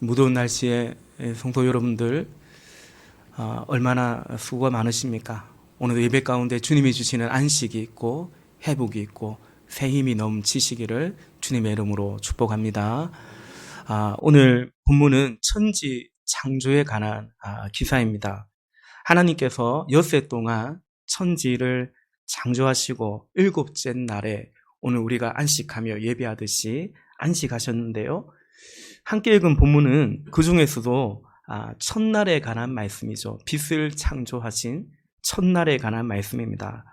무더운 날씨에 성도 여러분들 얼마나 수고가 많으십니까? 오늘 예배 가운데 주님이 주시는 안식이 있고 회복이 있고 새 힘이 넘치시기를 주님의 이름으로 축복합니다. 오늘 본문은 천지 창조에 관한 기사입니다. 하나님께서 엿새 동안 천지를 창조하시고 일곱째 날에 오늘 우리가 안식하며 예배하듯이 안식하셨는데요. 함께 읽은 본문은 그 중에서도 첫날에 관한 말씀이죠. 빛을 창조하신 첫날에 관한 말씀입니다.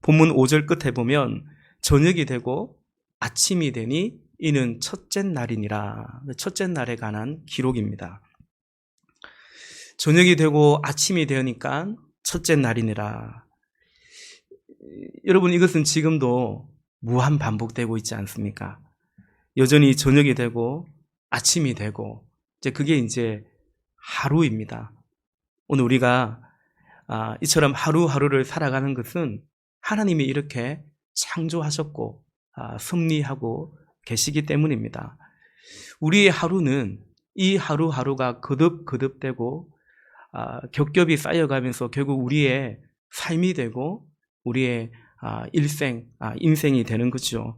본문 5절 끝에 보면 저녁이 되고 아침이 되니 이는 첫째 날이니라. 첫째 날에 관한 기록입니다. 저녁이 되고 아침이 되니까 첫째 날이니라. 여러분, 이것은 지금도 무한 반복되고 있지 않습니까? 여전히 저녁이 되고 아침이 되고 그게 이제 하루입니다. 오늘 우리가 이처럼 하루하루를 살아가는 것은 하나님이 이렇게 창조하셨고 섭리하고 계시기 때문입니다. 우리의 하루는 이 하루하루가 거듭거듭되고 겹겹이 쌓여가면서 결국 우리의 삶이 되고 우리의 인생이 되는 거죠.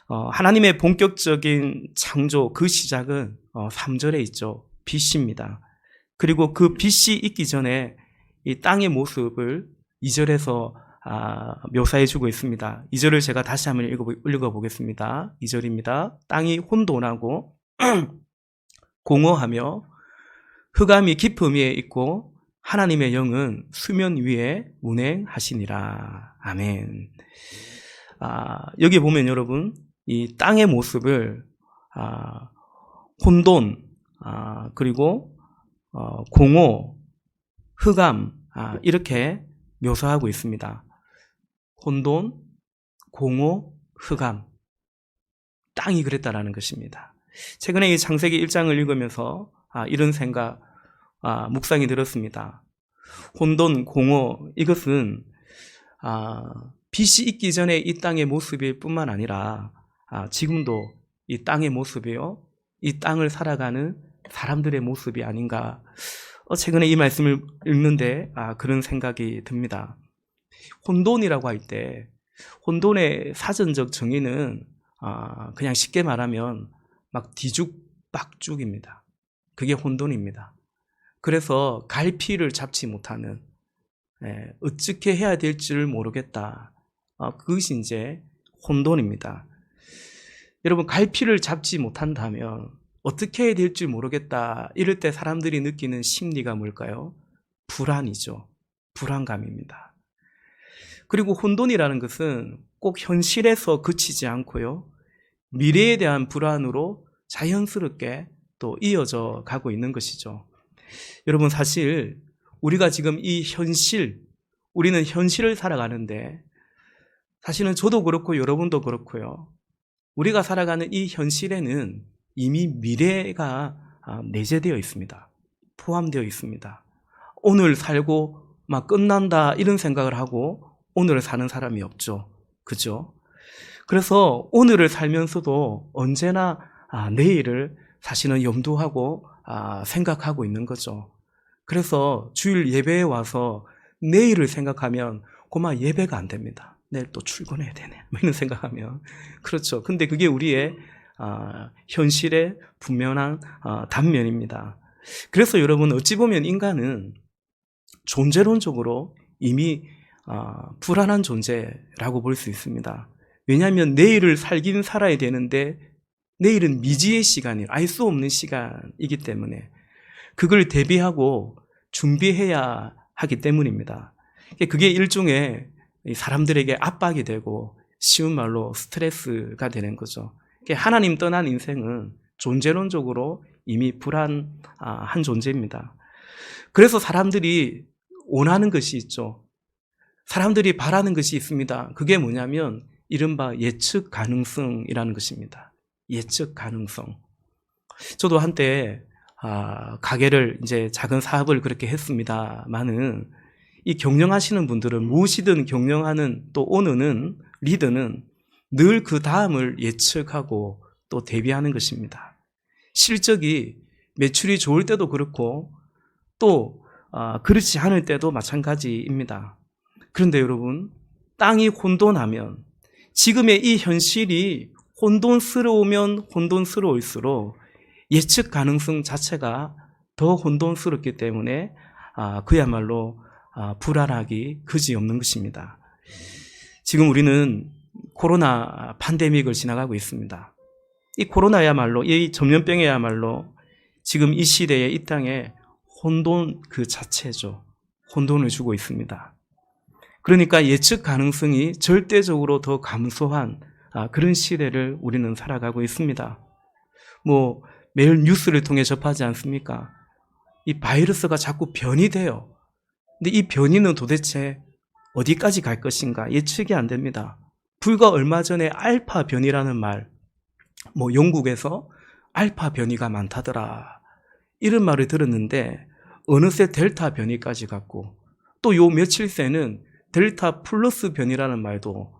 하나님의 본격적인 창조 그 시작은 3절에 있죠. 빛입니다. 그리고 그 빛이 있기 전에 이 땅의 모습을 2절에서 묘사해 주고 있습니다. 2절을 제가 다시 한번 읽어보겠습니다. 2절입니다. 땅이 혼돈하고 공허하며 흑암이 깊음 위에 있고 하나님의 영은 수면 위에 운행하시니라. 아멘. 여기 보면 여러분 이 땅의 모습을 혼돈 그리고 공허, 흑암 이렇게 묘사하고 있습니다. 혼돈, 공허, 흑암 땅이 그랬다라는 것입니다. 최근에 이 창세기 1장을 읽으면서 이런 생각 묵상이 들었습니다. 혼돈, 공허 이것은 빛이 있기 전에 이 땅의 모습일 뿐만 아니라 지금도 이 땅의 모습이요, 이 땅을 살아가는 사람들의 모습이 아닌가. 최근에 이 말씀을 읽는데 그런 생각이 듭니다. 혼돈이라고 할 때 혼돈의 사전적 정의는 그냥 쉽게 말하면 막 뒤죽박죽입니다. 그게 혼돈입니다. 그래서 갈피를 잡지 못하는, 어떻게 해야 될지를 모르겠다. 그것이 이제 혼돈입니다. 여러분, 갈피를 잡지 못한다면 어떻게 해야 될지 모르겠다. 이럴 때 사람들이 느끼는 심리가 뭘까요? 불안이죠. 불안감입니다. 그리고 혼돈이라는 것은 꼭 현실에서 그치지 않고요, 미래에 대한 불안으로 자연스럽게 또 이어져 가고 있는 것이죠. 여러분, 사실 우리가 지금 우리는 현실을 살아가는데 사실은 저도 그렇고 여러분도 그렇고요, 우리가 살아가는 이 현실에는 이미 미래가 내재되어 있습니다. 포함되어 있습니다. 오늘 살고 막 끝난다 이런 생각을 하고 오늘을 사는 사람이 없죠. 그죠? 그래서 오늘을 살면서도 언제나 내일을 사실은 염두하고 생각하고 있는 거죠. 그래서 주일 예배에 와서 내일을 생각하면 고마 예배가 안 됩니다. 내일 또 출근해야 되네, 이런 생각하면. 그렇죠. 근데 그게 우리의 현실의 분명한 단면입니다. 그래서 여러분, 어찌 보면 인간은 존재론적으로 이미 불안한 존재라고 볼 수 있습니다. 왜냐하면 내일을 살긴 살아야 되는데 내일은 미지의 시간이에요. 알 수 없는 시간이기 때문에 그걸 대비하고 준비해야 하기 때문입니다. 그게 일종의 사람들에게 압박이 되고 쉬운 말로 스트레스가 되는 거죠. 하나님 떠난 인생은 존재론적으로 이미 불안한 존재입니다. 그래서 사람들이 원하는 것이 있죠. 사람들이 바라는 것이 있습니다. 그게 뭐냐면 이른바 예측 가능성이라는 것입니다. 예측 가능성. 저도 한때 가게를 이제 작은 사업을 그렇게 했습니다만은 이 경영하시는 분들은 무엇이든 경영하는 또 오너는 리더는 늘 그 다음을 예측하고 또 대비하는 것입니다. 실적이 매출이 좋을 때도 그렇고 또 그렇지 않을 때도 마찬가지입니다. 그런데 여러분, 땅이 혼돈하면 지금의 이 현실이 혼돈스러우면 혼돈스러울수록 예측 가능성 자체가 더 혼돈스럽기 때문에 그야말로 불안하기 그지없는 것입니다. 지금 우리는 코로나 팬데믹을 지나가고 있습니다. 이 코로나야말로, 이 전염병이야말로 지금 이 시대에 이 땅에 혼돈 그 자체죠. 혼돈을 주고 있습니다. 그러니까 예측 가능성이 절대적으로 더 감소한 그런 시대를 우리는 살아가고 있습니다. 매일 뉴스를 통해 접하지 않습니까? 이 바이러스가 자꾸 변이 돼요. 근데 이 변이는 도대체 어디까지 갈 것인가 예측이 안 됩니다. 불과 얼마 전에 알파 변이라는 말, 영국에서 알파 변이가 많다더라, 이런 말을 들었는데 어느새 델타 변이까지 갔고, 또 요 며칠 새는 델타 플러스 변이라는 말도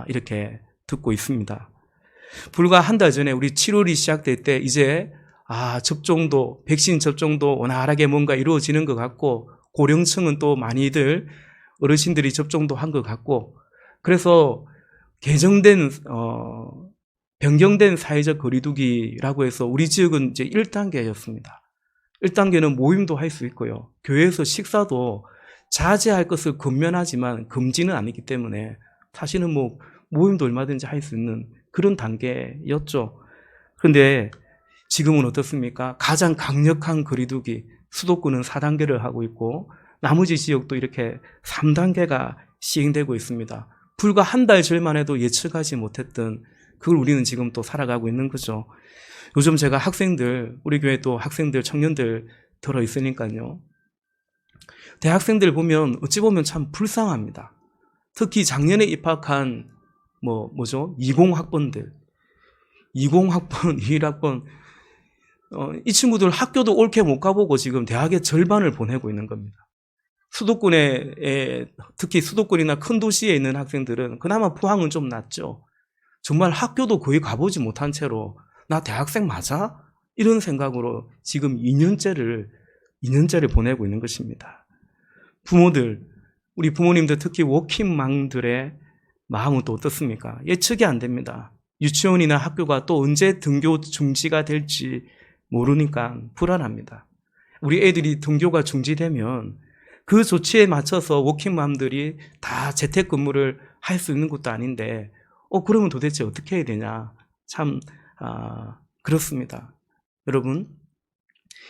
이렇게 듣고 있습니다. 불과 한 달 전에 우리 7월이 시작될 때 이제 접종도, 백신 접종도 원활하게 뭔가 이루어지는 것 같고, 고령층은 또 많이들 어르신들이 접종도 한 것 같고, 그래서 변경된 사회적 거리두기라고 해서 우리 지역은 이제 1단계였습니다. 1단계는 모임도 할 수 있고요. 교회에서 식사도 자제할 것을 권면하지만 금지는 아니기 때문에 사실은 모임도 얼마든지 할 수 있는 그런 단계였죠. 그런데 지금은 어떻습니까? 가장 강력한 거리두기, 수도권은 4단계를 하고 있고 나머지 지역도 이렇게 3단계가 시행되고 있습니다. 불과 한 달 전만 해도 예측하지 못했던 그걸 우리는 지금 또 살아가고 있는 거죠. 요즘 제가 우리 교회 또 학생들, 청년들 들어있으니까요. 대학생들 보면 어찌 보면 참 불쌍합니다. 특히 작년에 입학한 20학번들, 20학번, 21학번, 이 친구들 학교도 옳게 못 가보고 지금 대학의 절반을 보내고 있는 겁니다. 특히 수도권이나 큰 도시에 있는 학생들은 그나마 포항은 좀 낫죠. 정말 학교도 거의 가보지 못한 채로 나 대학생 맞아? 이런 생각으로 지금 2년째를 보내고 있는 것입니다. 우리 부모님들, 특히 워킹맘들의 마음은 또 어떻습니까? 예측이 안 됩니다. 유치원이나 학교가 또 언제 등교 중지가 될지 모르니까 불안합니다. 우리 애들이 등교가 중지되면 그 조치에 맞춰서 워킹맘들이 다 재택근무를 할 수 있는 것도 아닌데 그러면 도대체 어떻게 해야 되냐, 참 그렇습니다. 여러분,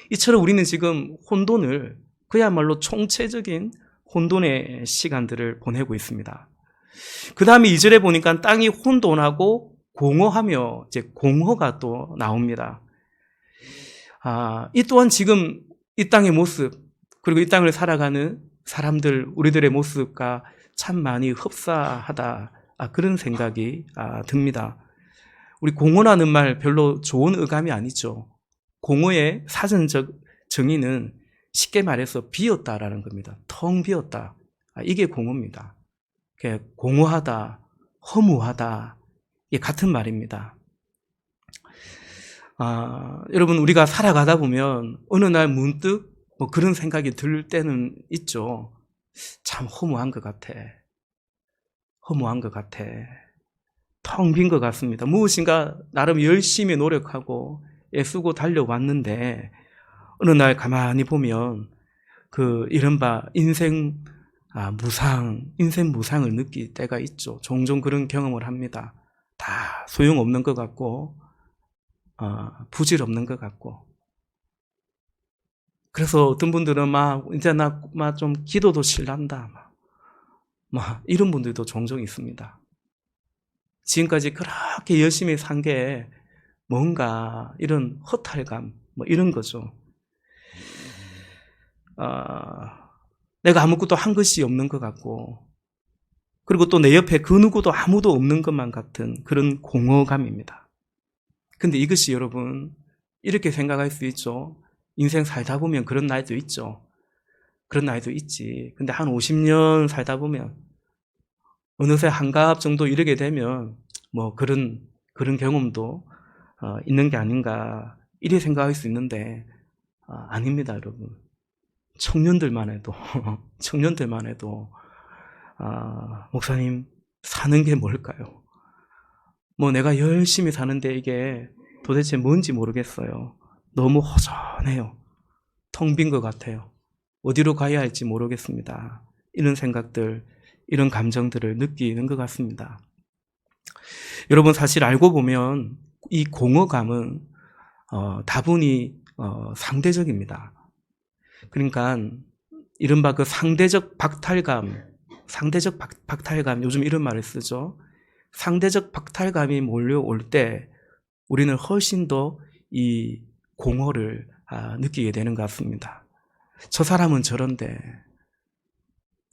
이처럼 우리는 지금 혼돈을, 그야말로 총체적인 혼돈의 시간들을 보내고 있습니다. 그 다음에 2절에 보니까 땅이 혼돈하고 공허하며, 이제 공허가 또 나옵니다. 이 또한 지금 이 땅의 모습, 그리고 이 땅을 살아가는 사람들, 우리들의 모습과 참 많이 흡사하다, 그런 생각이 듭니다. 우리 공허라는 말 별로 좋은 어감이 아니죠. 공허의 사전적 정의는 쉽게 말해서 비었다라는 겁니다. 텅 비었다. 이게 공허입니다. 공허하다, 허무하다, 이게 같은 말입니다. 여러분, 우리가 살아가다 보면 어느 날 문득 그런 생각이 들 때는 있죠. 참 허무한 것 같아. 텅 빈 것 같습니다. 무엇인가 나름 열심히 노력하고 애쓰고 달려왔는데 어느 날 가만히 보면 이른바 인생 무상을 느낄 때가 있죠. 종종 그런 경험을 합니다. 다 소용없는 것 같고 부질없는 것 같고. 그래서 어떤 분들은 이제 나 좀 기도도 실난다, 이런 분들도 종종 있습니다. 지금까지 그렇게 열심히 산 게 뭔가 이런 허탈감, 이런 거죠. 내가 아무것도 한 것이 없는 것 같고, 그리고 또 내 옆에 그 누구도 아무도 없는 것만 같은 그런 공허감입니다. 근데 이것이 여러분, 이렇게 생각할 수 있죠. 인생 살다 보면 그런 날도 있죠. 그런 날도 있지. 근데 한 50년 살다 보면 어느새 한갑 정도 이르게 되면 그런 경험도 있는 게 아닌가, 이래 생각할 수 있는데 아닙니다, 여러분. 청년들만 해도 청년들만 해도 목사님 사는 게 뭘까요? 뭐 내가 열심히 사는데 이게 도대체 뭔지 모르겠어요. 너무 허전해요. 텅 빈 것 같아요. 어디로 가야 할지 모르겠습니다. 이런 생각들, 이런 감정들을 느끼는 것 같습니다. 여러분, 사실 알고 보면 이 공허감은 다분히 상대적입니다. 그러니까 이른바 그 상대적 박탈감, 요즘 이런 말을 쓰죠. 상대적 박탈감이 몰려올 때 우리는 훨씬 더 이 공허를 느끼게 되는 것 같습니다. 저 사람은 저런데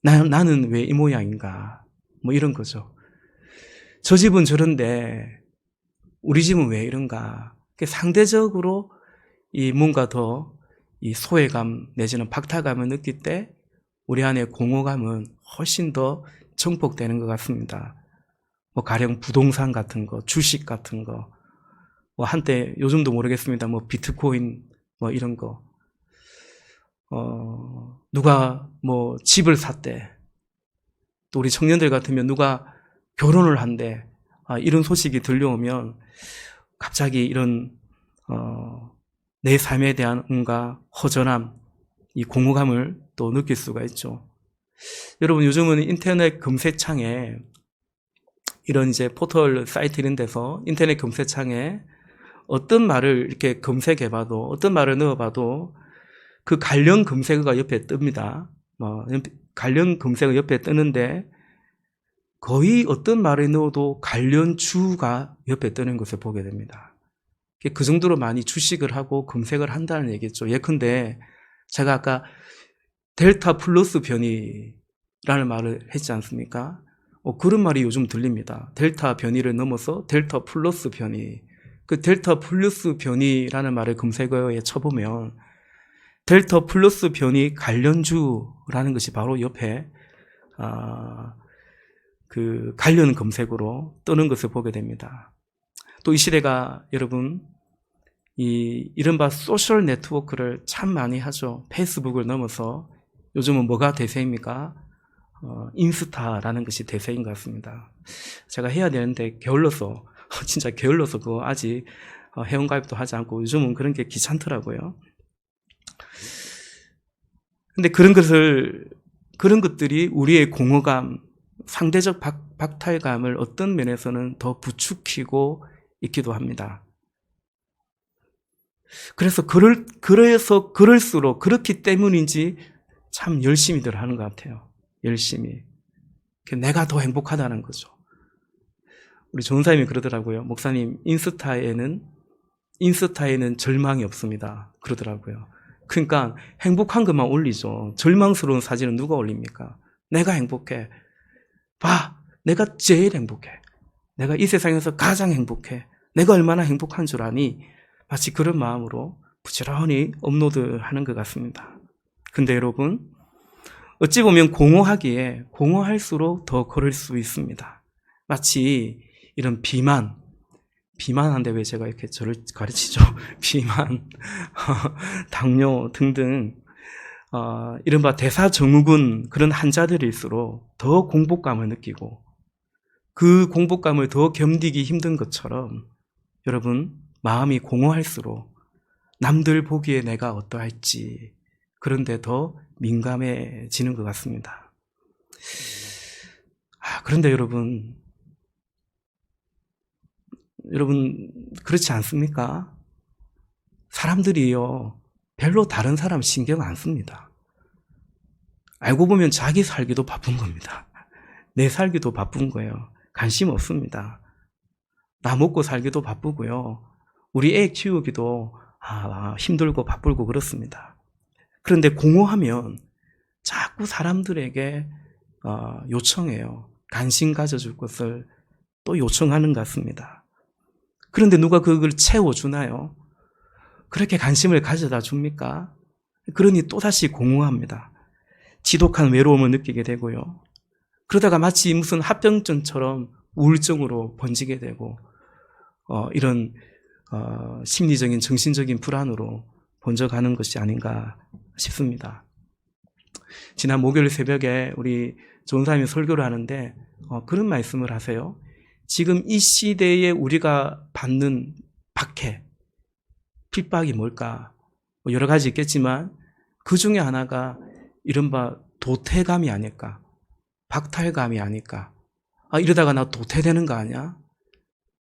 나는 왜 이 모양인가, 뭐 이런 거죠. 저 집은 저런데 우리 집은 왜 이런가. 상대적으로 이 뭔가 더 이 소외감 내지는 박탈감을 느낄 때 우리 안에 공허감은 훨씬 더 증폭되는 것 같습니다. 뭐 가령 부동산 같은 거, 주식 같은 거, 뭐 한때 요즘도 모르겠습니다. 뭐 비트코인 뭐 이런 거, 누가 뭐 집을 샀대. 또 우리 청년들 같으면 누가 결혼을 한대. 이런 소식이 들려오면 갑자기 이런 내 삶에 대한 뭔가 허전함, 이 공허감을 또 느낄 수가 있죠. 여러분, 요즘은 인터넷 검색창에 이런 이제 포털 사이트 이런 데서 인터넷 검색창에 어떤 말을 이렇게 검색해봐도, 어떤 말을 넣어봐도 그 관련 검색어가 옆에 뜹니다. 관련 검색어 옆에 뜨는데 거의 어떤 말을 넣어도 관련 주가 옆에 뜨는 것을 보게 됩니다. 그 정도로 많이 주식을 하고 검색을 한다는 얘기죠. 예컨대 제가 아까 델타 플러스 변이라는 말을 했지 않습니까? 그런 말이 요즘 들립니다. 델타 변이를 넘어서 델타 플러스 변이. 그 델타 플러스 변이라는 말을 검색어에 쳐보면 델타 플러스 변이 관련주라는 것이 바로 옆에 그 관련 검색으로 뜨는 것을 보게 됩니다. 또 이 시대가 여러분 이른바 소셜 네트워크를 참 많이 하죠. 페이스북을 넘어서 요즘은 뭐가 대세입니까? 인스타라는 것이 대세인 것 같습니다. 제가 해야 되는데 게을러서 진짜 게을러서 그거 아직 회원가입도 하지 않고 요즘은 그런 게 귀찮더라고요. 근데 그런 것들이 우리의 공허감, 상대적 박탈감을 어떤 면에서는 더 부추기고 있기도 합니다. 그래서 그럴수록 그렇기 때문인지 참 열심히들 하는 것 같아요. 열심히. 내가 더 행복하다는 거죠. 우리 전사님이 그러더라고요. 목사님, 인스타에는 절망이 없습니다. 그러더라고요. 그러니까 행복한 것만 올리죠. 절망스러운 사진은 누가 올립니까? 내가 행복해. 봐, 내가 제일 행복해. 내가 이 세상에서 가장 행복해. 내가 얼마나 행복한 줄 아니? 마치 그런 마음으로 부지런히 업로드하는 것 같습니다. 근데 여러분, 어찌 보면 공허할수록 더 그럴 수 있습니다. 마치 이런 비만한데 왜 제가 이렇게 저를 가르치죠? 비만, 당뇨 등등 이른바 대사증후군 그런 환자들일수록 더 공복감을 느끼고 그 공복감을 더 견디기 힘든 것처럼 여러분, 마음이 공허할수록 남들 보기에 내가 어떠할지 그런데 더 민감해지는 것 같습니다. 그런데 여러분 그렇지 않습니까? 사람들이요 별로 다른 사람 신경 안 씁니다. 알고 보면 자기 살기도 바쁜 겁니다. 내 살기도 바쁜 거예요. 관심 없습니다. 나 먹고 살기도 바쁘고요. 우리 애 키우기도 힘들고 바쁘고 그렇습니다. 그런데 공허하면 자꾸 사람들에게 요청해요. 관심 가져줄 것을 또 요청하는 것 같습니다. 그런데 누가 그걸 채워주나요? 그렇게 관심을 가져다 줍니까? 그러니 또다시 공허합니다. 지독한 외로움을 느끼게 되고요. 그러다가 마치 무슨 합병증처럼 우울증으로 번지게 되고 이런 심리적인 정신적인 불안으로 번져가는 것이 아닌가 싶습니다. 지난 목요일 새벽에 우리 전사님이 설교를 하는데 그런 말씀을 하세요. 지금 이 시대에 우리가 받는 박해, 핍박이 뭘까? 여러 가지 있겠지만 그 중에 하나가 이른바 도태감이 아닐까? 박탈감이 아닐까? 이러다가 나 도태되는 거 아니야?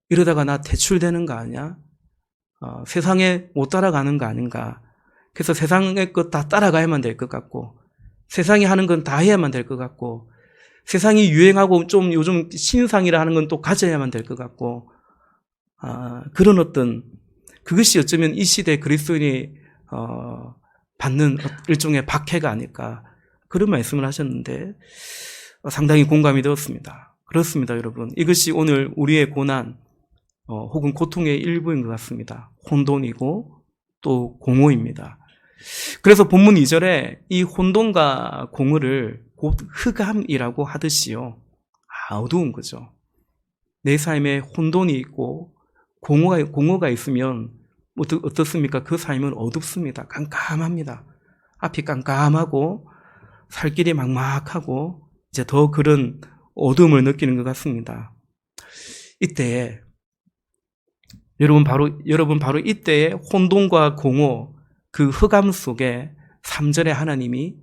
이러다가 나 퇴출되는 거 아니야? 세상에 못 따라가는 거 아닌가? 그래서 세상의 것 다 따라가야만 될 것 같고, 세상이 하는 건 다 해야만 될 것 같고, 세상이 유행하고 좀 요즘 신상이라 하는 건 또 가져야만 될 것 같고, 그런 그것이 어쩌면 이 시대 그리스도인이 받는 일종의 박해가 아닐까, 그런 말씀을 하셨는데 상당히 공감이 되었습니다. 그렇습니다, 여러분. 이것이 오늘 우리의 고난 혹은 고통의 일부인 것 같습니다. 혼돈이고 또 공허입니다. 그래서 본문 2절에 이 혼돈과 공허를 곧 흑암이라고 하듯이요, 어두운 거죠. 내 삶에 혼돈이 있고 공허가 있으면 어떻습니까? 그 삶은 어둡습니다. 깜깜합니다. 앞이 깜깜하고 살 길이 막막하고 이제 더 그런 어둠을 느끼는 것 같습니다. 이때에 여러분 바로 이때에 혼돈과 공허, 그 흑암 속에 3절에 하나님이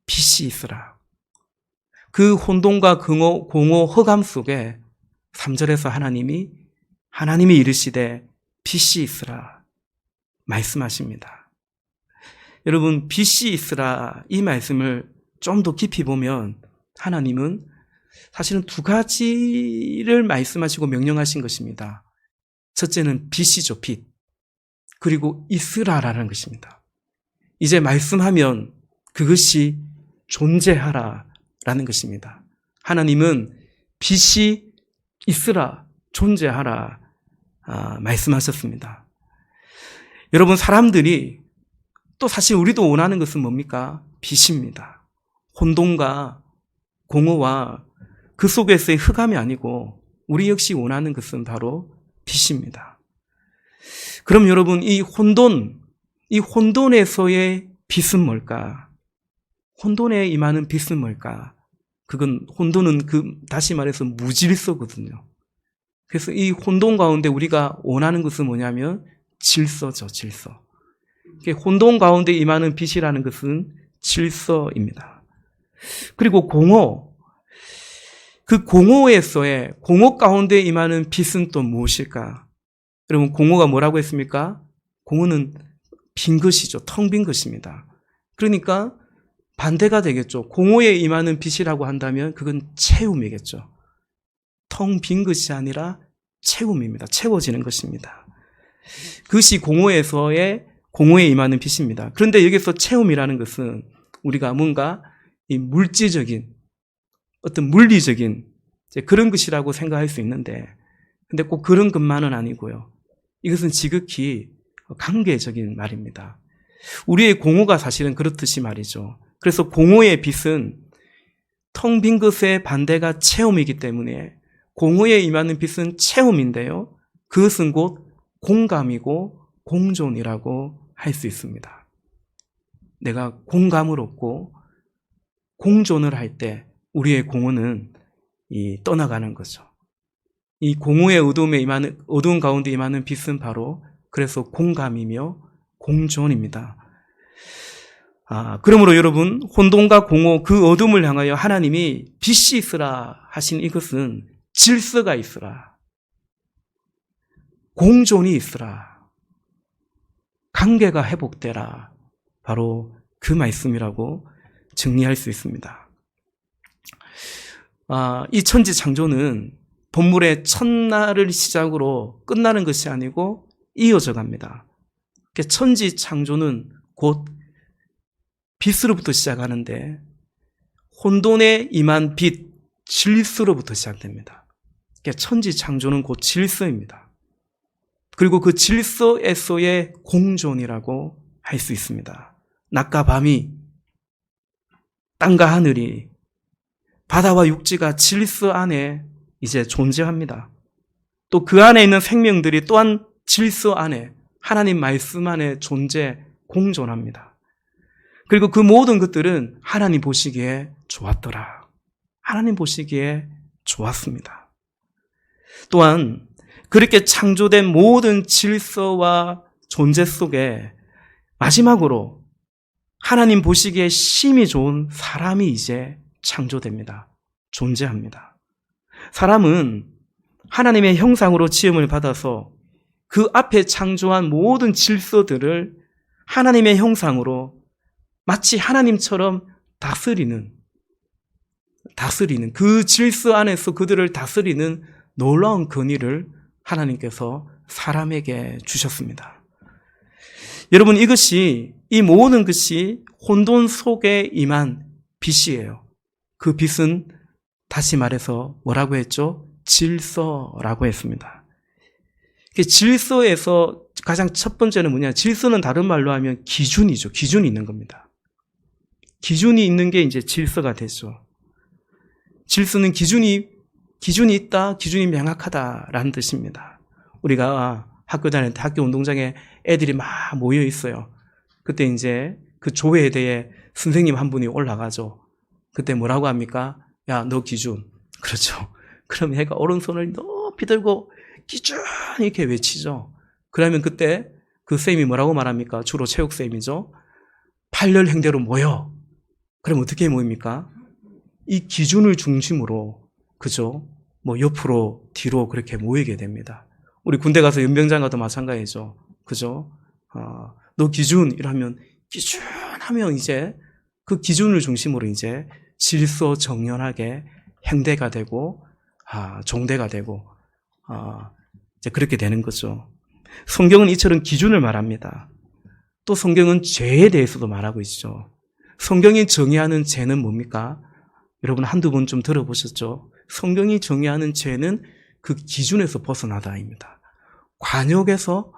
빛이 있으라. 그 혼돈과 공허 흑암 속에 3절에서 하나님이 이르시되 빛이 있으라 말씀하십니다. 여러분, 빛이 있으라 이 말씀을 좀 더 깊이 보면 하나님은 사실은 두 가지를 말씀하시고 명령하신 것입니다. 첫째는 빛이죠, 빛. 그리고 있으라라는 것입니다. 이제 말씀하면 그것이 존재하라라는 것입니다. 하나님은 빛이 있으라, 존재하라 말씀하셨습니다. 여러분, 사람들이 또 사실 우리도 원하는 것은 뭡니까? 빛입니다. 혼돈과 공허와 그 속에서의 흑암이 아니고 우리 역시 원하는 것은 바로 빛입니다. 그럼 여러분, 이 혼돈에서의 빛은 뭘까? 혼돈에 임하는 빛은 뭘까? 혼돈은 다시 말해서 무질서거든요. 그래서 이 혼돈 가운데 우리가 원하는 것은 뭐냐면 질서죠, 질서. 혼돈 가운데 임하는 빛이라는 것은 질서입니다. 그리고 공허 가운데 임하는 빛은 또 무엇일까? 여러분, 공허가 뭐라고 했습니까? 공허는 빈 것이죠. 텅 빈 것입니다. 그러니까 반대가 되겠죠. 공허에 임하는 빛이라고 한다면 그건 채움이겠죠. 텅 빈 것이 아니라 채움입니다. 채워지는 것입니다. 그것이 공허에 임하는 빛입니다. 그런데 여기서 채움이라는 것은 우리가 뭔가 이 물질적인, 어떤 물리적인 그런 것이라고 생각할 수 있는데, 근데 꼭 그런 것만은 아니고요. 이것은 지극히 관계적인 말입니다. 우리의 공허가 사실은 그렇듯이 말이죠. 그래서 공허의 빛은 텅 빈 것의 반대가 체험이기 때문에 공허에 임하는 빛은 체험인데요. 그것은 곧 공감이고 공존이라고 할 수 있습니다. 내가 공감을 얻고 공존을 할 때 우리의 공허는 떠나가는 거죠. 이 공허의 어두운 가운데 임하는 빛은 바로 그래서 공감이며 공존입니다. 그러므로 여러분, 혼돈과 공허, 그 어둠을 향하여 하나님이 빛이 있으라 하신 이것은 질서가 있으라, 공존이 있으라, 관계가 회복되라, 바로 그 말씀이라고 정리할 수 있습니다. 이 천지 창조는 본물의 첫날을 시작으로 끝나는 것이 아니고 이어져 갑니다. 천지 창조는 곧 빛으로부터 시작하는데 혼돈에 임한 빛, 질서로부터 시작됩니다. 천지 창조는 곧 질서입니다. 그리고 그 질서에서의 공존이라고 할 수 있습니다. 낮과 밤이, 땅과 하늘이, 바다와 육지가 질서 안에 이제 존재합니다. 또 그 안에 있는 생명들이 또한 질서 안에 하나님 말씀 안에 존재 공존합니다. 그리고 그 모든 것들은 하나님 보시기에 좋았더라. 하나님 보시기에 좋았습니다. 또한 그렇게 창조된 모든 질서와 존재 속에 마지막으로 하나님 보시기에 심히 좋은 사람이 이제 창조됩니다. 존재합니다. 사람은 하나님의 형상으로 지음을 받아서 그 앞에 창조한 모든 질서들을 하나님의 형상으로 마치 하나님처럼 다스리는 그 질서 안에서 그들을 다스리는 놀라운 권위를 하나님께서 사람에게 주셨습니다. 여러분, 이 모든 것이 혼돈 속에 임한 빛이에요. 그 빛은 다시 말해서 뭐라고 했죠? 질서라고 했습니다. 질서에서 가장 첫 번째는 뭐냐? 질서는 다른 말로 하면 기준이죠. 기준이 있는 겁니다. 기준이 있는 게 이제 질서가 되죠. 질서는 기준이 있다, 기준이 명확하다라는 뜻입니다. 우리가 학교 다닐 때 학교 운동장에 애들이 막 모여 있어요. 그때 이제 그 조회에 대해 선생님 한 분이 올라가죠. 그때 뭐라고 합니까? 야, 너 기준. 그렇죠. 그럼 얘가 오른손을 높이 들고 기준 이렇게 외치죠. 그러면 그때 그 쌤이 뭐라고 말합니까? 주로 체육쌤이죠. 팔렬행대로 모여. 그럼 어떻게 모입니까? 이 기준을 중심으로, 그죠? 뭐 옆으로, 뒤로 그렇게 모이게 됩니다. 우리 군대 가서 연병장 가도 마찬가지죠. 그죠? 너 기준 이러면 기준 하면 이제 그 기준을 중심으로 이제 질서 정연하게 행대가 되고, 종대가 되고, 이제 그렇게 되는 거죠. 성경은 이처럼 기준을 말합니다. 또 성경은 죄에 대해서도 말하고 있죠. 성경이 정의하는 죄는 뭡니까? 여러분 한두 번 좀 들어보셨죠? 성경이 정의하는 죄는 그 기준에서 벗어나다입니다. 관역에서,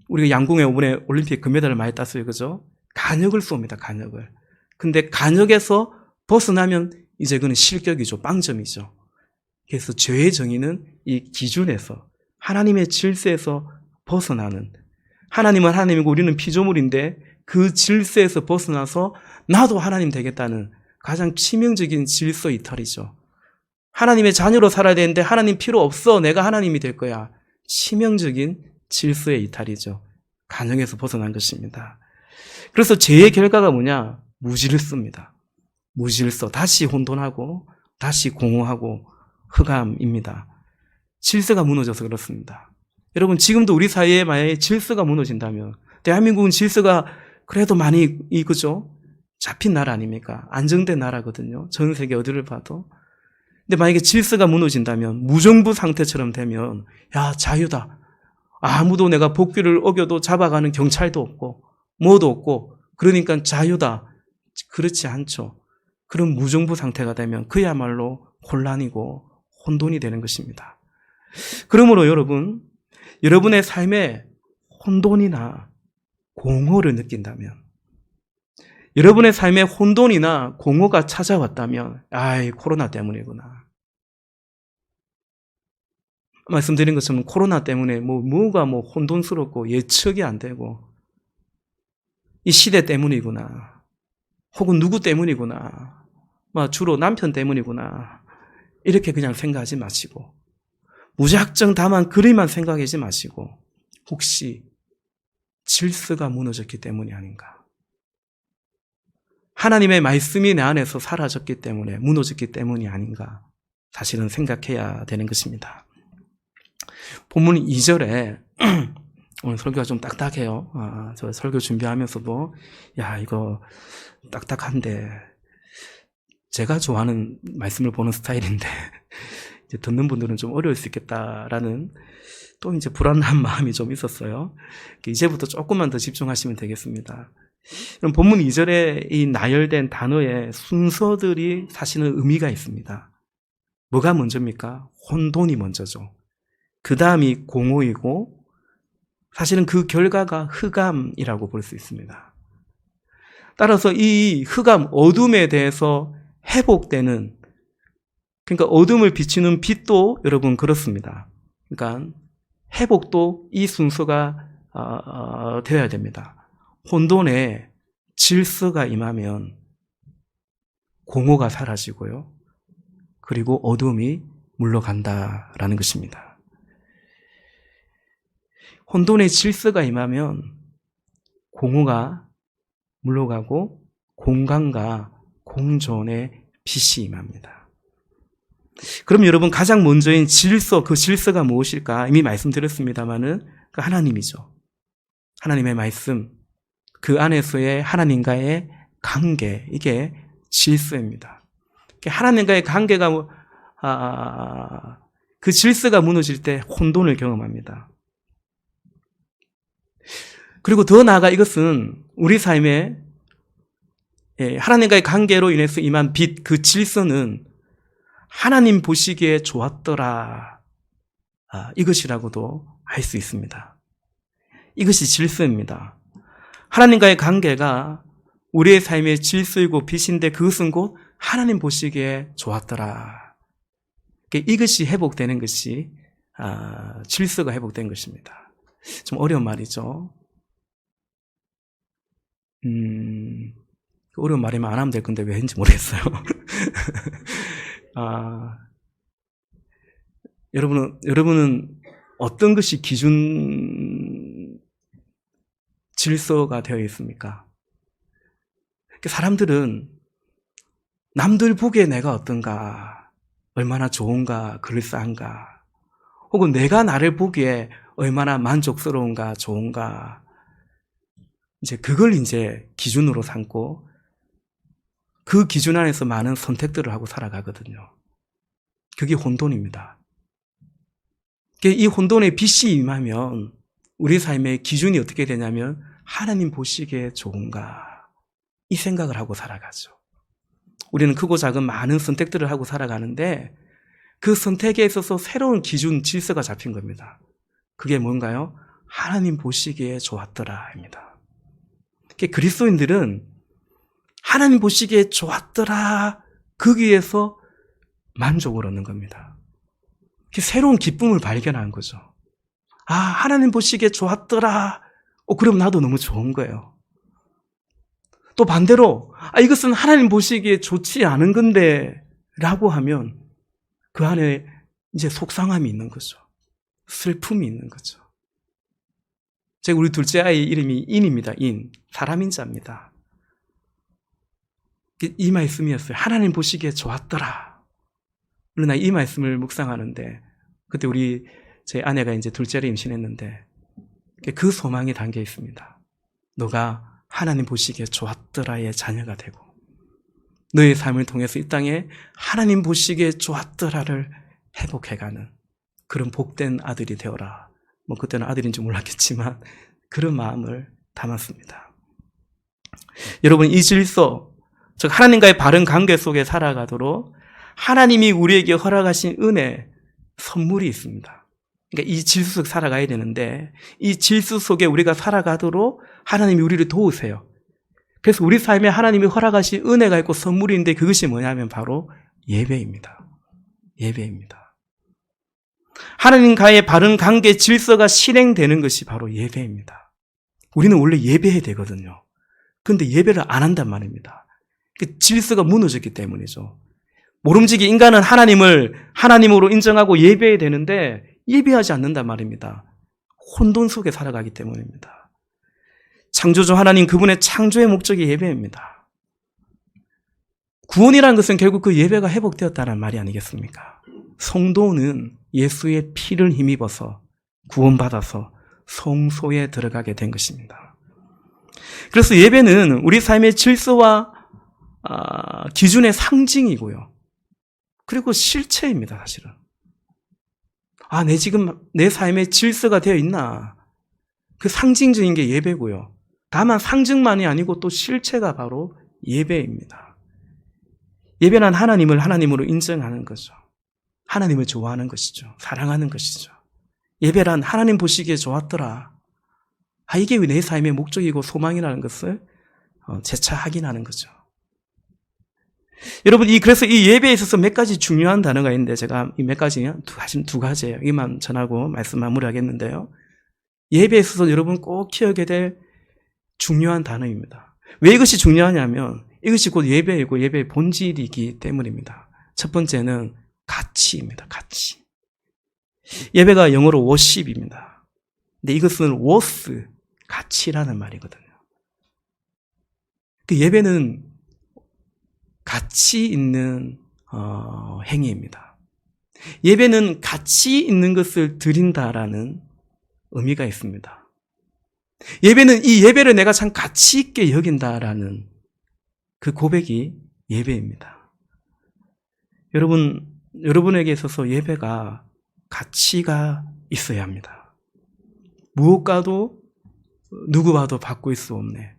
우리가 양궁에 이번에 올림픽 금메달을 많이 땄어요. 그죠? 간역을 쏩니다. 간역을. 근데 간역에서 벗어나면 이제 그는 실격이죠. 빵점이죠. 그래서 죄의 정의는 이 기준에서, 하나님의 질서에서 벗어나는, 하나님은 하나님이고 우리는 피조물인데 그 질서에서 벗어나서 나도 하나님 되겠다는 가장 치명적인 질서 이탈이죠. 하나님의 자녀로 살아야 되는데 하나님 필요 없어, 내가 하나님이 될 거야. 치명적인 질서의 이탈이죠. 간역에서 벗어난 것입니다. 그래서 죄의 결과가 뭐냐? 무질서입니다. 무질서, 다시 혼돈하고 다시 공허하고 흑암입니다. 질서가 무너져서 그렇습니다. 여러분, 지금도 우리 사회에 만약에 질서가 무너진다면, 대한민국은 질서가 그래도 많이 그죠? 잡힌 나라 아닙니까? 안정된 나라거든요. 전 세계 어디를 봐도. 근데 만약에 질서가 무너진다면, 무정부 상태처럼 되면, 야, 자유다. 아무도 내가 법규를 어겨도 잡아가는 경찰도 없고 뭐도 없고, 그러니까 자유다. 그렇지 않죠. 그런 무정부 상태가 되면 그야말로 혼란이고 혼돈이 되는 것입니다. 그러므로 여러분, 여러분의 삶에 혼돈이나 공허를 느낀다면, 여러분의 삶에 혼돈이나 공허가 찾아왔다면, 코로나 때문이구나. 말씀드린 것처럼 코로나 때문에 뭐가 혼돈스럽고 예측이 안 되고, 이 시대 때문이구나. 혹은 누구 때문이구나. 주로 남편 때문이구나. 이렇게 그냥 생각하지 마시고, 무작정 다만 그리만 생각하지 마시고, 혹시 질서가 무너졌기 때문이 아닌가? 하나님의 말씀이 내 안에서 사라졌기 때문에, 무너졌기 때문이 아닌가? 사실은 생각해야 되는 것입니다. 본문 2절에 오늘 설교가 좀 딱딱해요. 저 설교 준비하면서도 이거 딱딱한데, 제가 좋아하는 말씀을 보는 스타일인데 이제 듣는 분들은 좀 어려울 수 있겠다라는 또 이제 불안한 마음이 좀 있었어요. 이제부터 조금만 더 집중하시면 되겠습니다. 그럼 본문 2절에 이 나열된 단어의 순서들이 사실은 의미가 있습니다. 뭐가 먼저입니까? 혼돈이 먼저죠. 그 다음이 공허이고, 사실은 그 결과가 흑암이라고 볼 수 있습니다. 따라서 이 흑암, 어둠에 대해서 회복되는, 그러니까 어둠을 비추는 빛도 여러분 그렇습니다. 그러니까 회복도 이 순서가 되어야 됩니다. 혼돈에 질서가 임하면 공허가 사라지고요. 그리고 어둠이 물러간다라는 것입니다. 혼돈의 질서가 임하면 공허가 물러가고 공간과 공존의 빛이 임합니다. 그럼 여러분 가장 먼저인 질서, 그 질서가 무엇일까? 이미 말씀드렸습니다마는 그 하나님이죠. 하나님의 말씀, 그 안에서의 하나님과의 관계, 이게 질서입니다. 하나님과의 관계가 그 질서가 무너질 때 혼돈을 경험합니다. 그리고 더 나아가 이것은 우리 삶에 하나님과의 관계로 인해서 임한 빛, 그 질서는 하나님 보시기에 좋았더라. 이것이라고도 할 수 있습니다. 이것이 질서입니다. 하나님과의 관계가 우리의 삶의 질서이고 빛인데 그것은 곧 하나님 보시기에 좋았더라. 이것이 회복되는 것이 질서가 회복된 것입니다. 좀 어려운 말이죠. 어려운 말이면 안 하면 될 건데 왜 했는지 모르겠어요. 여러분은 어떤 것이 기준 질서가 되어 있습니까? 사람들은 남들 보기에 내가 어떤가, 얼마나 좋은가, 그럴싸한가, 혹은 내가 나를 보기에 얼마나 만족스러운가, 좋은가, 그걸 기준으로 삼고 그 기준 안에서 많은 선택들을 하고 살아가거든요. 그게 혼돈입니다. 이 혼돈의 빛이 임하면 우리 삶의 기준이 어떻게 되냐면 하나님 보시기에 좋은가, 이 생각을 하고 살아가죠. 우리는 크고 작은 많은 선택들을 하고 살아가는데 그 선택에 있어서 새로운 기준, 질서가 잡힌 겁니다. 그게 뭔가요? 하나님 보시기에 좋았더라입니다. 그리스도인들은 하나님 보시기에 좋았더라, 거기에서 만족을 얻는 겁니다. 새로운 기쁨을 발견하는 거죠. 하나님 보시기에 좋았더라. 그럼 나도 너무 좋은 거예요. 또 반대로 이것은 하나님 보시기에 좋지 않은 건데 라고 하면 그 안에 속상함이 있는 거죠. 슬픔이 있는 거죠. 우리 둘째 아이 이름이 인입니다. 인, 사람인자입니다. 이 말씀이었어요. 하나님 보시기에 좋았더라. 그러나 이 말씀을 묵상하는데 그때 제 아내가 둘째를 임신했는데 그 소망이 담겨 있습니다. 너가 하나님 보시기에 좋았더라의 자녀가 되고 너의 삶을 통해서 이 땅에 하나님 보시기에 좋았더라를 회복해가는 그런 복된 아들이 되어라. 그때는 아들인지 몰랐겠지만 그런 마음을 담았습니다. 여러분, 이 질서, 즉 하나님과의 바른 관계 속에 살아가도록 하나님이 우리에게 허락하신 은혜, 선물이 있습니다. 그러니까 이 질서 속에 살아가야 되는데 이 질서 속에 우리가 살아가도록 하나님이 우리를 도우세요. 그래서 우리 삶에 하나님이 허락하신 은혜가 있고 선물이 있는데 그것이 뭐냐면 바로 예배입니다. 예배입니다. 하나님과의 바른 관계 질서가 실행되는 것이 바로 예배입니다. 우리는 원래 예배해야 되거든요. 그런데 예배를 안 한단 말입니다. 그 질서가 무너졌기 때문이죠. 모름지기 인간은 하나님을 하나님으로 인정하고 예배해야 되는데 예배하지 않는단 말입니다. 혼돈 속에 살아가기 때문입니다. 창조주 하나님, 그분의 창조의 목적이 예배입니다. 구원이라는 것은 결국 그 예배가 회복되었다는 말이 아니겠습니까? 성도는 예수의 피를 힘입어서 구원받아서 성소에 들어가게 된 것입니다. 그래서 예배는 우리 삶의 질서와 기준의 상징이고요. 그리고 실체입니다, 사실은. 내 삶의 질서가 되어 있나? 그 상징적인 게 예배고요. 다만 상징만이 아니고 또 실체가 바로 예배입니다. 예배는 하나님을 하나님으로 인정하는 거죠. 하나님을 좋아하는 것이죠. 사랑하는 것이죠. 예배란 하나님 보시기에 좋았더라. 이게 내 삶의 목적이고 소망이라는 것을 재차 확인하는 거죠. 여러분, 그래서 이 예배에 있어서 몇 가지 중요한 단어가 있는데, 제가 이 몇 가지냐? 두 가지예요. 이만 전하고 말씀 마무리하겠는데요. 예배에 있어서 여러분 꼭 기억해야 될 중요한 단어입니다. 왜 이것이 중요하냐면, 이것이 곧 예배이고 예배의 본질이기 때문입니다. 첫 번째는 가치입니다. 가치. 예배가 영어로 worship입니다. 근데 이것은 worth, 가치라는 말이거든요. 그 예배는 가치 있는 행위입니다. 예배는 가치 있는 것을 드린다라는 의미가 있습니다. 예배는 이 예배를 내가 참 가치 있게 여긴다라는 그 고백이 예배입니다. 여러분에게 있어서 예배가 가치가 있어야 합니다. 무엇과도 누구와도 바꿀 수 없네.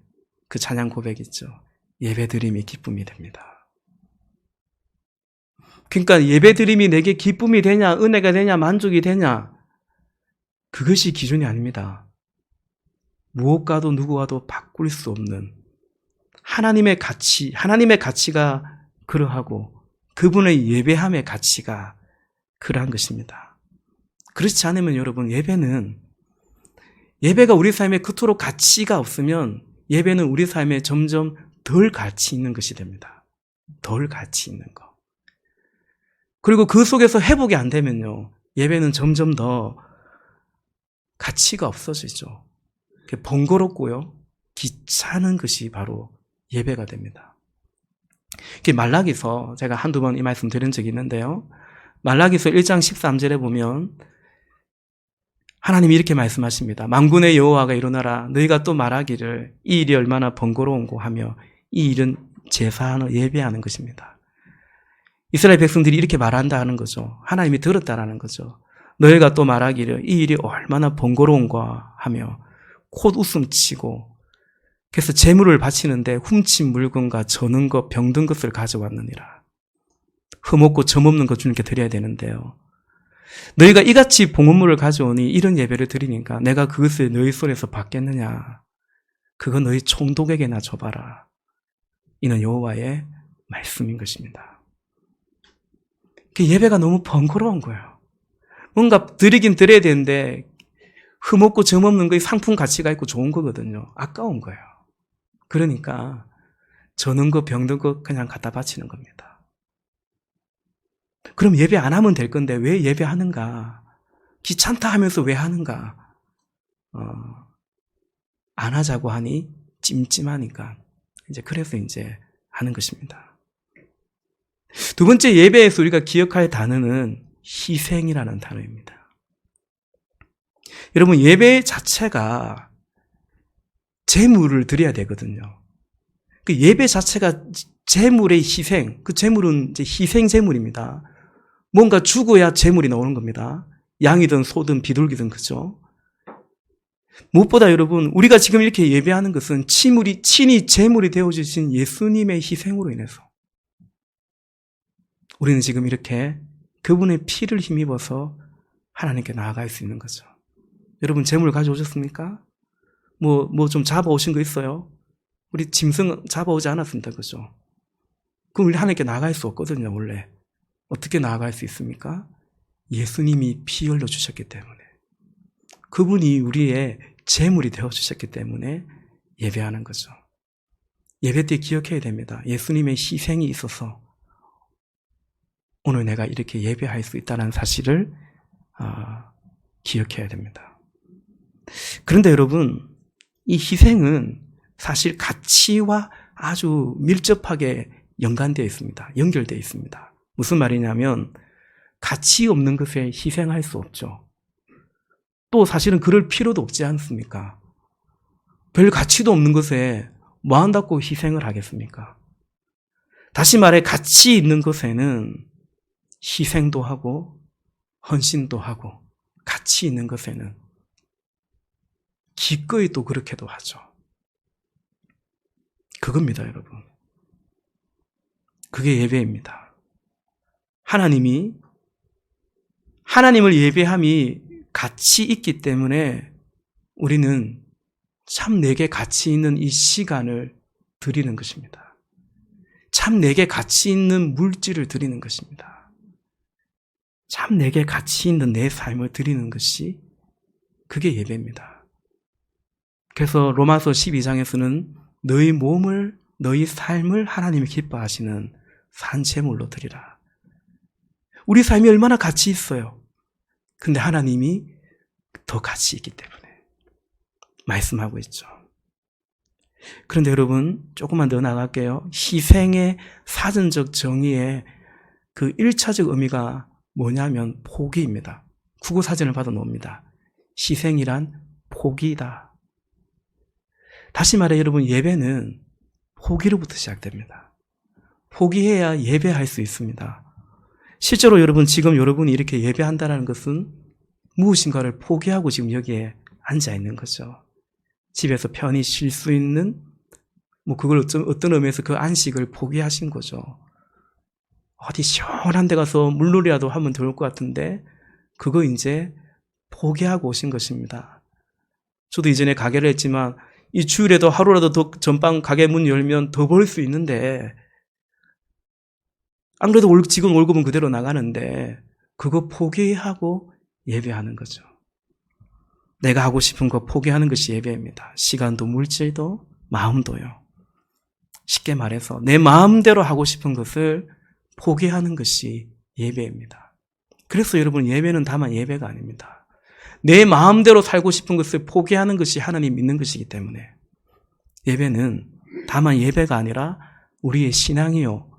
그 찬양 고백 있죠. 예배드림이 기쁨이 됩니다. 그러니까 예배드림이 내게 기쁨이 되냐, 은혜가 되냐, 만족이 되냐, 그것이 기준이 아닙니다. 무엇과도 누구와도 바꿀 수 없는 하나님의 가치가 그러하고 그분의 예배함의 가치가 그러한 것입니다. 그렇지 않으면 여러분, 예배가 우리 삶에 그토록 가치가 없으면 예배는 우리 삶에 점점 덜 가치 있는 것이 됩니다. 덜 가치 있는 거. 그리고 그 속에서 회복이 안 되면요, 예배는 점점 더 가치가 없어지죠. 번거롭고요, 귀찮은 것이 바로 예배가 됩니다. 말라기서 제가 한두 번 이 말씀 드린 적이 있는데요. 말라기서 1장 13절에 보면 하나님이 이렇게 말씀하십니다. 만군의 여호와가 일어나라. 너희가 또 말하기를 이 일이 얼마나 번거로운고 하며, 이 일은 제사하는 예배하는 것입니다. 이스라엘 백성들이 이렇게 말한다 하는 거죠. 하나님이 들었다라는 거죠. 너희가 또 말하기를 이 일이 얼마나 번거로운가 하며 콧 웃음치고, 그래서 제물을 바치는데 훔친 물건과 저는 것, 병든 것을 가져왔느니라. 흠없고 점없는 것 주님께 드려야 되는데요. 너희가 이같이 봉헌물을 가져오니 이런 예배를 드리니까 내가 그것을 너희 손에서 받겠느냐. 그거 너희 총독에게나 줘봐라. 이는 여호와의 말씀인 것입니다. 그 예배가 너무 번거로운 거예요. 뭔가 드리긴 드려야 되는데 흠없고 점없는 거에 상품 가치가 있고 좋은 거거든요. 아까운 거예요. 그러니까 저는 거 병든 거 그냥 갖다 바치는 겁니다. 그럼 예배 안 하면 될 건데 왜 예배하는가? 귀찮다 하면서 왜 하는가? 안 하자고 하니 찜찜하니까 그래서 하는 것입니다. 두 번째, 예배에서 우리가 기억할 단어는 희생이라는 단어입니다. 여러분, 예배 자체가 제물을 드려야 되거든요. 그 예배 자체가 제물의 희생, 그 제물은 희생 제물입니다. 뭔가 죽어야 제물이 나오는 겁니다. 양이든 소든 비둘기든, 그죠? 무엇보다 여러분, 우리가 지금 이렇게 예배하는 것은 친히 제물이 되어주신 예수님의 희생으로 인해서 우리는 지금 이렇게 그분의 피를 힘입어서 하나님께 나아갈 수 있는 거죠. 여러분, 제물 가져오셨습니까? 뭐 좀 잡아오신 거 있어요? 우리 짐승 잡아오지 않았습니다. 그죠? 그럼 우리 하나님께 나아갈 수 없거든요, 원래. 어떻게 나아갈 수 있습니까? 예수님이 피 흘려주셨기 때문에. 그분이 우리의 제물이 되어주셨기 때문에 예배하는 거죠. 예배 때 기억해야 됩니다. 예수님의 희생이 있어서 오늘 내가 이렇게 예배할 수 있다는 사실을 기억해야 됩니다. 그런데 여러분, 이 희생은 사실 가치와 아주 밀접하게 연관되어 있습니다. 연결되어 있습니다. 무슨 말이냐면 가치 없는 것에 희생할 수 없죠. 또 사실은 그럴 필요도 없지 않습니까? 별 가치도 없는 것에 뭐 한다고 희생을 하겠습니까? 다시 말해, 가치 있는 것에는 희생도 하고 헌신도 하고, 가치 있는 것에는 기꺼이 또 그렇게도 하죠. 그겁니다, 여러분. 그게 예배입니다. 하나님을 예배함이 가치 있기 때문에 우리는 참 내게 가치 있는 이 시간을 드리는 것입니다. 참 내게 가치 있는 물질을 드리는 것입니다. 참 내게 가치 있는 내 삶을 드리는 것이 그게 예배입니다. 그래서 로마서 12장에서는 너희 몸을, 너희 삶을 하나님이 기뻐하시는 산제물로 드리라. 우리 삶이 얼마나 가치 있어요. 근데 하나님이 더 가치 있기 때문에 말씀하고 있죠. 그런데 여러분, 조금만 더 나갈게요. 희생의 사전적 정의의 그 1차적 의미가 뭐냐면 포기입니다. 국어사전을 받아 놓습니다. 희생이란 포기다. 다시 말해 여러분, 예배는 포기로부터 시작됩니다. 포기해야 예배할 수 있습니다. 실제로 여러분, 지금 여러분이 이렇게 예배한다는 것은 무엇인가를 포기하고 지금 여기에 앉아 있는 거죠. 집에서 편히 쉴 수 있는, 그걸 어떤 의미에서 그 안식을 포기하신 거죠. 어디 시원한 데 가서 물놀이라도 하면 좋을 것 같은데, 그거 이제 포기하고 오신 것입니다. 저도 이전에 가게를 했지만, 이 주일에도 하루라도 더 전방 가게 문 열면 더 벌 수 있는데, 안 그래도 지금 월급은 그대로 나가는데, 그거 포기하고 예배하는 거죠. 내가 하고 싶은 거 포기하는 것이 예배입니다. 시간도 물질도 마음도요. 쉽게 말해서 내 마음대로 하고 싶은 것을 포기하는 것이 예배입니다. 그래서 여러분, 예배는 다만 예배가 아닙니다. 내 마음대로 살고 싶은 것을 포기하는 것이 하나님 믿는 것이기 때문에 예배는 다만 예배가 아니라 우리의 신앙이요,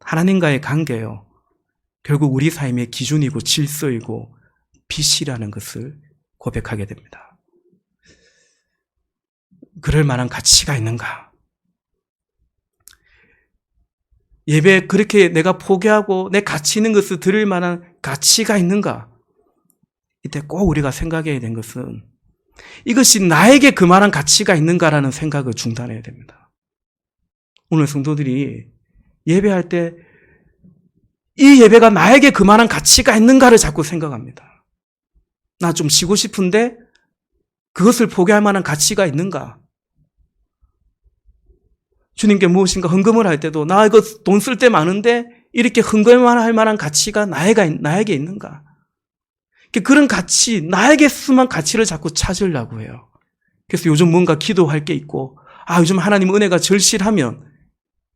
하나님과의 관계요, 결국 우리 삶의 기준이고 질서이고 빛이라는 것을 고백하게 됩니다. 그럴 만한 가치가 있는가? 예배 그렇게 내가 포기하고 내 가치 있는 것을 들을 만한 가치가 있는가? 이때 꼭 우리가 생각해야 되는 것은 이것이 나에게 그만한 가치가 있는가라는 생각을 중단해야 됩니다. 오늘 성도들이 예배할 때 이 예배가 나에게 그만한 가치가 있는가를 자꾸 생각합니다. 나 좀 쉬고 싶은데 그것을 포기할 만한 가치가 있는가? 주님께 무엇인가 헌금을 할 때도 나 이거 돈 쓸 때 많은데 이렇게 헌금할 만한 가치가 나에게 있는가? 그런 가치, 나에게 쓰만 가치를 자꾸 찾으려고 해요. 그래서 요즘 뭔가 기도할 게 있고, 요즘 하나님 은혜가 절실하면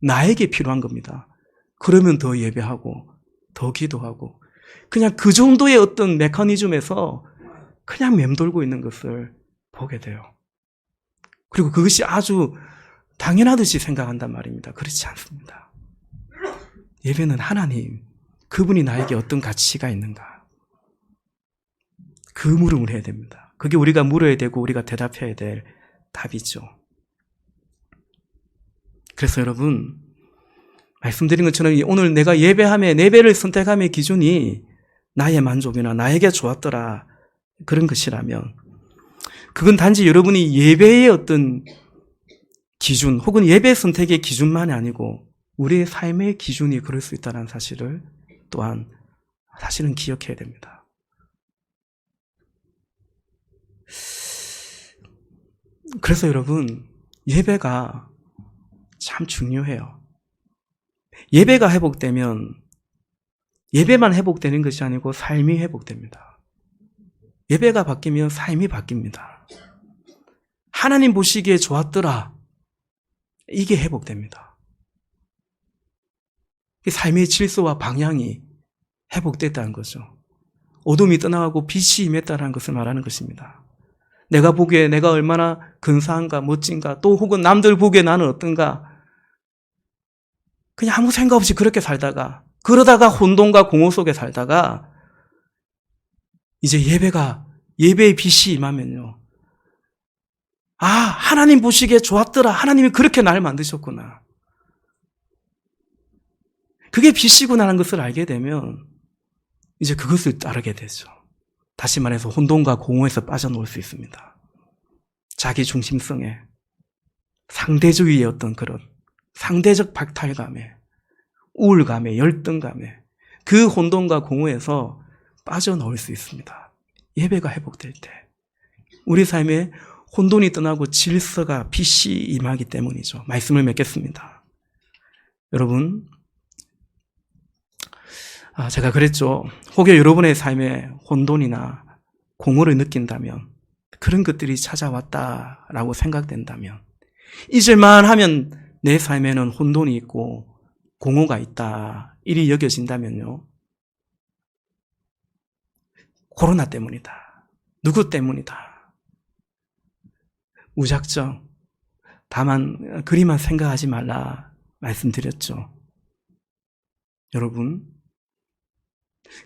나에게 필요한 겁니다. 그러면 더 예배하고 더 기도하고 그냥 그 정도의 어떤 메커니즘에서 그냥 맴돌고 있는 것을 보게 돼요. 그리고 그것이 아주 당연하듯이 생각한단 말입니다. 그렇지 않습니다. 예배는 하나님, 그분이 나에게 어떤 가치가 있는가? 그 물음을 해야 됩니다. 그게 우리가 물어야 되고 우리가 대답해야 될 답이죠. 그래서 여러분, 말씀드린 것처럼 오늘 내가 예배를 선택함의 기준이 나의 만족이나 나에게 좋았더라, 그런 것이라면 그건 단지 여러분이 예배의 어떤 기준 혹은 예배 선택의 기준만이 아니고 우리의 삶의 기준이 그럴 수 있다는 사실을 또한 사실은 기억해야 됩니다. 그래서 여러분, 예배가 참 중요해요. 예배가 회복되면 예배만 회복되는 것이 아니고 삶이 회복됩니다. 예배가 바뀌면 삶이 바뀝니다. 하나님 보시기에 좋았더라, 이게 회복됩니다. 삶의 질서와 방향이 회복됐다는 거죠. 어둠이 떠나가고 빛이 임했다는 것을 말하는 것입니다. 내가 보기에 내가 얼마나 근사한가, 멋진가, 또 혹은 남들 보기에 나는 어떤가, 그냥 아무 생각 없이 그렇게 살다가, 그러다가 혼돈과 공허 속에 살다가 이제 예배의 빛이 임하면요, 하나님 보시기에 좋았더라, 하나님이 그렇게 나를 만드셨구나, 그게 빛이구나라는 것을 알게 되면 이제 그것을 따르게 되죠. 다시 말해서 혼돈과 공허에서 빠져나올 수 있습니다. 자기 중심성에, 상대주의의 어떤 그런 상대적 박탈감에, 우울감에, 열등감에, 그 혼돈과 공허에서 빠져나올 수 있습니다. 예배가 회복될 때 우리 삶에 혼돈이 떠나고 질서가, 빛이 임하기 때문이죠. 말씀을 맺겠습니다. 여러분, 제가 그랬죠. 혹여 여러분의 삶에 혼돈이나 공허를 느낀다면, 그런 것들이 찾아왔다라고 생각된다면, 잊을만 하면 내 삶에는 혼돈이 있고 공허가 있다, 이리 여겨진다면요, 코로나 때문이다. 누구 때문이다. 무작정, 다만 그리만 생각하지 말라 말씀드렸죠. 여러분,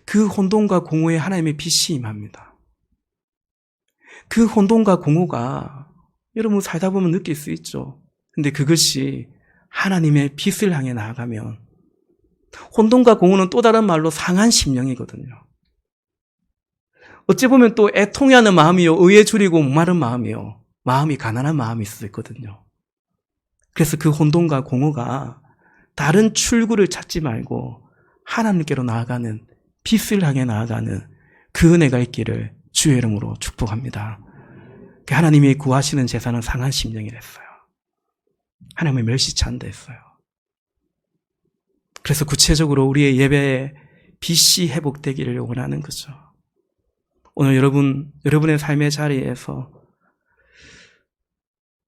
그 혼돈과 공허에 하나님의 빛이 임합니다. 그 혼돈과 공허가 여러분 살다 보면 느낄 수 있죠. 근데 그것이 하나님의 빛을 향해 나아가면, 혼돈과 공허는 또 다른 말로 상한 심령이거든요. 어찌 보면 또 애통해하는 마음이요, 의에 줄이고 목마른 마음이요, 마음이 가난한 마음일 수 있거든요. 그래서 그 혼돈과 공허가 다른 출구를 찾지 말고 하나님께로 나아가는, 빛을 향해 나아가는 그 은혜가 있기를 주의 이름으로 축복합니다. 하나님이 구하시는 제사는 상한 심령이랬어요. 하나님의 멸시치 않다 했어요. 그래서 구체적으로 우리의 예배에 빛이 회복되기를 원하는 거죠. 오늘 여러분의 삶의 자리에서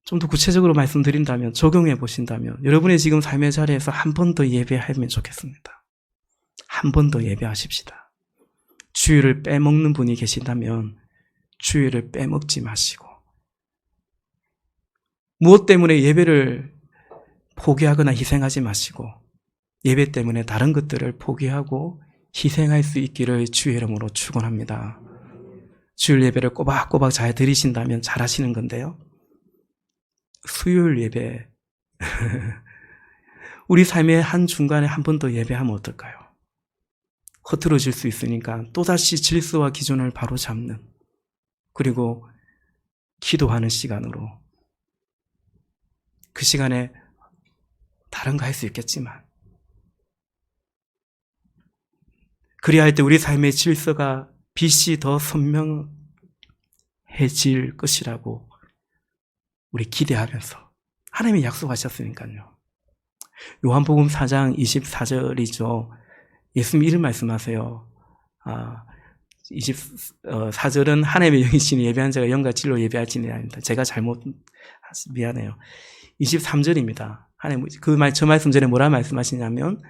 좀 더 구체적으로 말씀드린다면, 적용해 보신다면, 여러분의 지금 삶의 자리에서 한 번 더 예배하면 좋겠습니다. 한 번 더 예배하십시다. 주일을 빼먹는 분이 계신다면 주일을 빼먹지 마시고, 무엇 때문에 예배를 포기하거나 희생하지 마시고, 예배 때문에 다른 것들을 포기하고 희생할 수 있기를 주의 이름으로 축원합니다. 주일 예배를 꼬박꼬박 잘 드리신다면 잘하시는 건데요, 수요일 예배 우리 삶의 한 중간에 한 번 더 예배하면 어떨까요? 흐트러질 수 있으니까 또다시 질서와 기준을 바로잡는, 그리고 기도하는 시간으로, 그 시간에 다른 거 할 수 있겠지만, 그리야 할 때 우리 삶의 질서가 빛이 더 선명해질 것이라고 우리 기대하면서, 하나님이 약속하셨으니까요. 요한복음 4장 24절이죠. 예수님 이런 말씀하세요. 24절은 하나님의 영이시니 예배한 자가 영과 진리로 예배할지니 아닙니다. 제가 미안해요. 23절입니다. 하나님, 저 말씀 전에 뭐라 말씀하시냐면,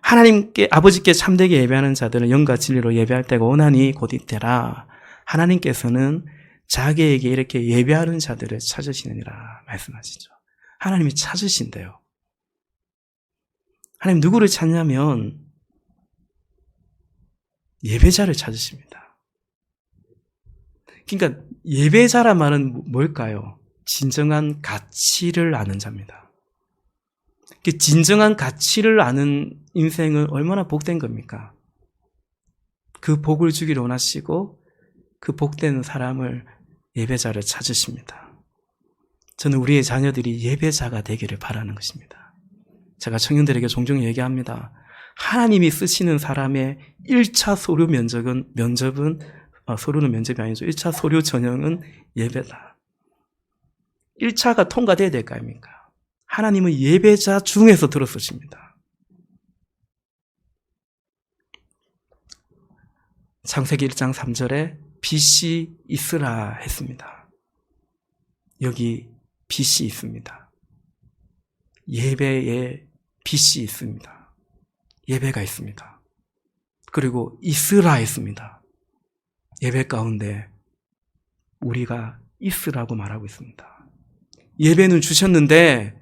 하나님께, 아버지께 참되게 예배하는 자들은 영과 진리로 예배할 때가 오나니 곧 이때라. 하나님께서는 자기에게 이렇게 예배하는 자들을 찾으시느니라 말씀하시죠. 하나님이 찾으신대요. 하나님 누구를 찾냐면 예배자를 찾으십니다. 그러니까 예배자란 말은 뭘까요? 진정한 가치를 아는 자입니다. 진정한 가치를 아는 인생은 얼마나 복된 겁니까? 그 복을 주기를 원하시고 그 복된 사람을, 예배자를 찾으십니다. 저는 우리의 자녀들이 예배자가 되기를 바라는 것입니다. 제가 청년들에게 종종 얘기합니다. 하나님이 쓰시는 사람의 1차 서류 서류는 면접이 아니죠. 1차 서류 전형은 예배다. 1차가 통과돼야 될 거 아닙니까? 하나님은 예배자 중에서 들어 쓰십니다. 창세기 1장 3절에 빛이 있으라 했습니다. 여기 빛이 있습니다. 예배에 빛이 있습니다. 예배가 있습니다. 그리고 있으라 했습니다. 예배 가운데 우리가 있으라고 말하고 있습니다. 예배는 주셨는데,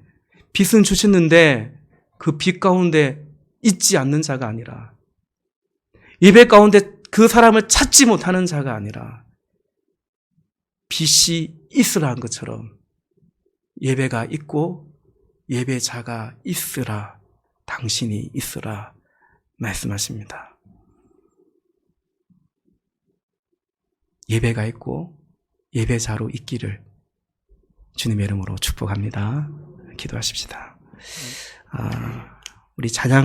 빛은 주셨는데 그 빛 가운데 있지 않는 자가 아니라, 예배 가운데 그 사람을 찾지 못하는 자가 아니라, 빛이 있으라 한 것처럼 예배가 있고 예배자가 있으라, 당신이 있으라 말씀하십니다. 예배가 있고 예배자로 있기를 주님의 이름으로 축복합니다. 기도하십시다. 우리 찬양